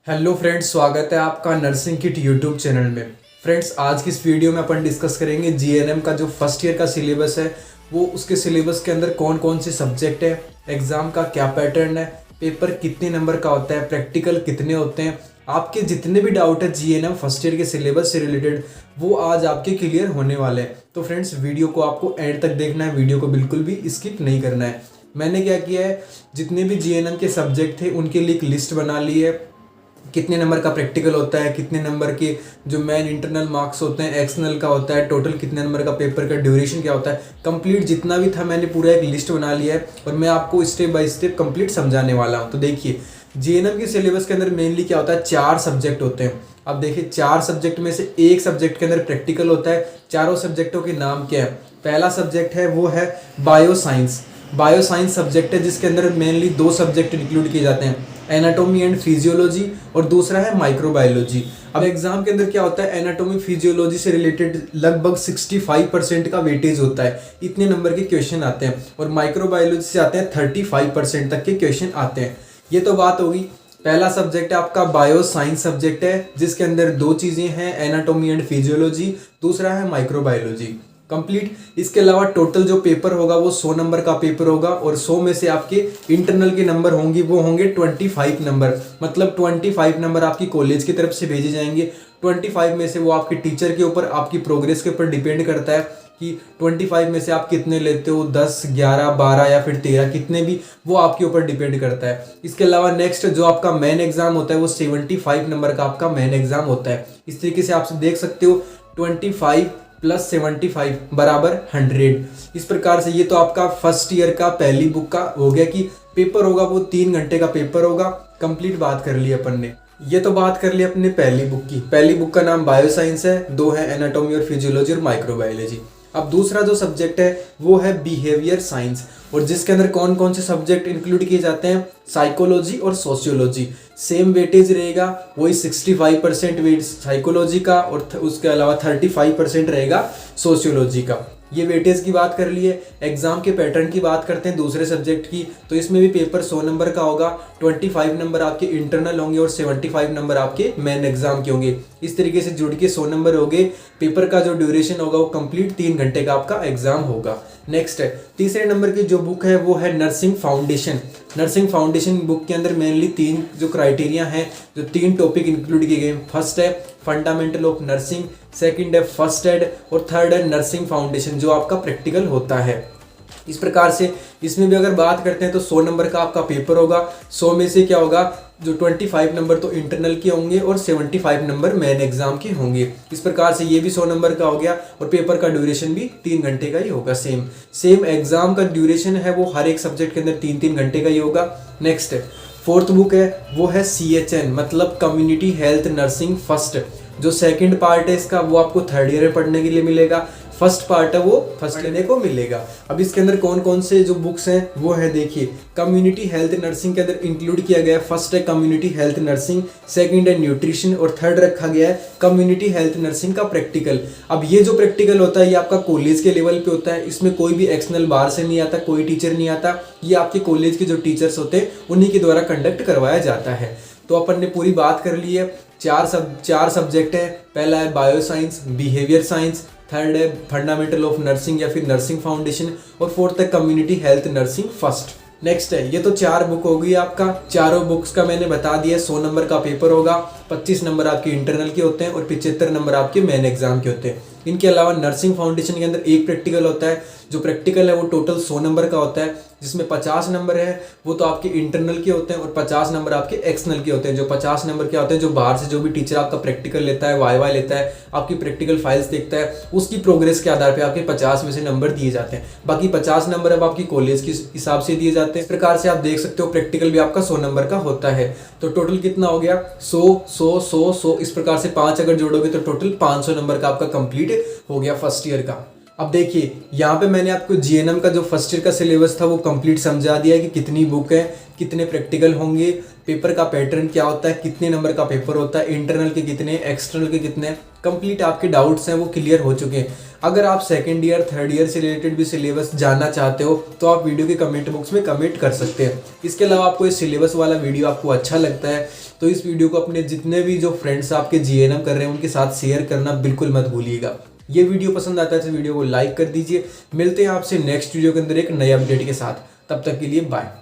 Hello friends, स्वागत है आपका नर्सिंग किट यूट्यूब चैनल में। फ्रेंड्स, आज की इस वीडियो में अपन डिस्कस करेंगे जीएनएम का जो फर्स्ट ईयर का सिलेबस है, वो उसके सिलेबस के अंदर कौन कौन से सब्जेक्ट है, एग्ज़ाम का क्या पैटर्न है, पेपर कितने नंबर का होता है, प्रैक्टिकल कितने होते हैं। आपके जितने भी डाउट है जीएनएम फर्स्ट ईयर के सिलेबस से रिलेटेड, वो आज आपके क्लियर होने वाले हैं। तो फ्रेंड्स, वीडियो को आपको एंड तक देखना है, वीडियो को बिल्कुल भी स्किप नहीं करना है। मैंने क्या किया है, जितने भी जीएनएम के सब्जेक्ट थे उनके लिए एक लिस्ट बना ली है। कितने नंबर का प्रैक्टिकल होता है, कितने नंबर के जो मेन इंटरनल मार्क्स होते हैं, एक्सटर्नल का होता है, टोटल कितने नंबर का पेपर का ड्यूरेशन क्या होता है, कंप्लीट जितना भी था मैंने पूरा एक लिस्ट बना लिया है और मैं आपको स्टेप बाय स्टेप कंप्लीट समझाने वाला हूँ। तो देखिए, जीएनएम के सिलेबस के अंदर मेनली क्या होता है, 4 सब्जेक्ट होते हैं। अब देखिए, 4 सब्जेक्ट में से एक सब्जेक्ट के अंदर प्रैक्टिकल होता है। चारों सब्जेक्टों के नाम क्या है? पहला सब्जेक्ट है वो है bio science. Bio science subject है जिसके अंदर मेनली 2 सब्जेक्ट इंक्लूड किए जाते हैं, एनाटॉमी एंड फिजियोलॉजी, और दूसरा है माइक्रोबायोलॉजी। अब एग्जाम के अंदर क्या होता है, एनाटॉमी फिजियोलॉजी से रिलेटेड लगभग 65% का वेटेज होता है, इतने नंबर के क्वेश्चन आते हैं, और माइक्रोबायोलॉजी से आते हैं 35% तक के क्वेश्चन आते हैं। ये तो बात होगी। पहला सब्जेक्ट है आपका बायो साइंस सब्जेक्ट है, जिसके अंदर 2 चीज़ें हैं, एनाटॉमी एंड फिजियोलॉजी, दूसरा है माइक्रोबायोलॉजी कंप्लीट। इसके अलावा टोटल जो पेपर होगा वो 100 नंबर का पेपर होगा, और 100 में से आपके इंटरनल के नंबर होंगे वो होंगे 25 नंबर। मतलब 25 नंबर आपकी कॉलेज की तरफ से भेजे जाएंगे। 25 में से वो आपके टीचर के ऊपर, आपकी प्रोग्रेस के ऊपर डिपेंड करता है कि 25 में से आप कितने लेते हो, 10, 11, 12 या फिर 13, कितने भी, वो आपके ऊपर डिपेंड करता है। इसके अलावा नेक्स्ट जो आपका मेन एग्जाम होता है वो 75 नंबर का आपका मेन एग्जाम होता है। इस तरीके से आप देख सकते हो, 25 + 75 = 100। इस प्रकार से ये तो आपका फर्स्ट ईयर का पहली बुक का हो गया कि पेपर होगा वो 3 घंटे का पेपर होगा। कंप्लीट बात कर ली अपन ने। ये तो बात कर ली अपने पहली बुक की। पहली बुक का नाम बायो साइंस है, 2 है एनाटॉमी और फिजियोलॉजी और माइक्रोबायोलॉजी। अब दूसरा जो सब्जेक्ट है वो है बिहेवियर साइंस, और जिसके अंदर कौन कौन से सब्जेक्ट इंक्लूड किए जाते हैं, साइकोलॉजी और सोशियोलॉजी। सेम वेटेज रहेगा, वही 65% वेट साइकोलॉजी का, और उसके अलावा 35% रहेगा सोशियोलॉजी का। ये वेटेज की बात कर लिए। एग्जाम के पैटर्न की बात करते हैं दूसरे सब्जेक्ट की, तो इसमें भी पेपर 100 नंबर का होगा। 25 नंबर आपके इंटरनल होंगे और 75 नंबर आपके मेन एग्जाम के होंगे। इस तरीके से जुड़ के 100 नंबर हो गए। पेपर का जो ड्यूरेशन होगा वो कंप्लीट 3 घंटे का आपका एग्जाम होगा। नेक्स्ट है तीसरे नंबर की जो बुक है वो है nursing foundation. Nursing foundation book के अंदर मेनली 3 जो क्राइटेरिया हैं, जो 3 टॉपिक इंक्लूड किए गए। फर्स्ट है फंडामेंटल ऑफ नर्सिंग, सेकंड है फर्स्ट एड, और थर्ड है नर्सिंग फाउंडेशन, जो आपका प्रैक्टिकल होता है। इस प्रकार से इसमें भी अगर बात करते हैं तो 100 नंबर का आपका पेपर होगा। 100 में से क्या होगा, जो 25 नंबर तो इंटरनल के होंगे और 75 नंबर मेन एग्जाम के होंगे। इस प्रकार से ये भी 100 नंबर का हो गया, और पेपर का ड्यूरेशन भी 3 घंटे का ही होगा। सेम एग्जाम का ड्यूरेशन है वो हर एक सब्जेक्ट के अंदर 3-3 घंटे का ही होगा। नेक्स्ट है फोर्थ बुक है वो है CHN, मतलब कम्युनिटी हेल्थ नर्सिंग फर्स्ट। जो सेकंड पार्ट है इसका वो आपको 3rd ईयर में पढ़ने के लिए मिलेगा। फर्स्ट पार्ट है वो फर्स्ट लेने को मिलेगा। अब इसके अंदर कौन कौन से जो बुक्स हैं वो है, देखिए, कम्युनिटी हेल्थ नर्सिंग के अंदर इंक्लूड किया गया है। फर्स्ट है कम्युनिटी हेल्थ नर्सिंग, सेकंड है न्यूट्रिशन, और थर्ड रखा गया है कम्युनिटी हेल्थ नर्सिंग का प्रैक्टिकल। अब ये जो प्रैक्टिकल होता है ये आपका कॉलेज के लेवल पे होता है। इसमें कोई भी एक्सटर्नल बाहर से नहीं आता, कोई टीचर नहीं आता। ये आपके कॉलेज के जो टीचर्स होते हैं उन्हीं के द्वारा कंडक्ट करवाया जाता है। तो अपन ने पूरी बात कर ली है। 4 सब्जेक्ट है। पहला है bio science, behaviour science, third है फंडामेंटल ऑफ नर्सिंग या फिर नर्सिंग फाउंडेशन, और फोर्थ है community health nursing first. Next है, ये तो 4 बुक होगी आपका। चारों बुक्स का मैंने बता दिया। 100 नंबर का पेपर होगा, 25 नंबर आपके इंटरनल के होते हैं और 75 नंबर आपके मेन एग्जाम के होते हैं। इनके अलावा नर्सिंग फाउंडेशन के अंदर एक प्रैक्टिकल होता है। जो प्रैक्टिकल है वो टोटल 100 नंबर का होता है, जिसमें 50 नंबर है वो तो आपके इंटरनल के होते हैं, और 50 नंबर आपके एक्सटर्नल के होते हैं। जो 50 नंबर के होते हैं, जो बाहर से जो भी टीचर आपका प्रैक्टिकल लेता है, वाई लेता है, आपकी प्रैक्टिकल फाइल्स देखता है, उसकी प्रोग्रेस के आधार पर आपके 50 में से नंबर दिए जाते हैं। बाकी 50 नंबर अब आपकी कॉलेज के हिसाब से दिए जाते हैं। इस प्रकार से आप देख सकते हो प्रैक्टिकल भी आपका 100 नंबर का होता है। तो टोटल कितना हो गया, 100 इस प्रकार से 5 अगर जोड़ोगे तो टोटल 500 नंबर का आपका कंप्लीट हो गया फर्स्ट ईयर का। अब देखिए, यहाँ पे मैंने आपको जीएनएम का जो फर्स्ट ईयर का सिलेबस था वो कंप्लीट समझा दिया कि कितनी बुक है, कितने प्रैक्टिकल होंगे, पेपर का पैटर्न क्या होता है, कितने नंबर का पेपर होता है, इंटरनल के कितने, एक्सटर्नल के कितने, कंप्लीट आपके डाउट्स हैं वो क्लियर हो चुके हैं। अगर आप सेकंड ईयर थर्ड ईयर से रिलेटेड भी सिलेबस जानना चाहते हो तो आप वीडियो के कमेंट बॉक्स में कमेंट कर सकते हैं। इसके अलावा आपको इस सिलेबस वाला वीडियो आपको अच्छा लगता है तो इस वीडियो को अपने जितने भी जो फ्रेंड्स आपके GNM कर रहे हैं उनके साथ शेयर करना बिल्कुल मत भूलिएगा। ये वीडियो पसंद आता है तो वीडियो को लाइक कर दीजिए। मिलते हैं आपसे नेक्स्ट वीडियो के अंदर एक नए अपडेट के साथ, तब तक के लिए बाय।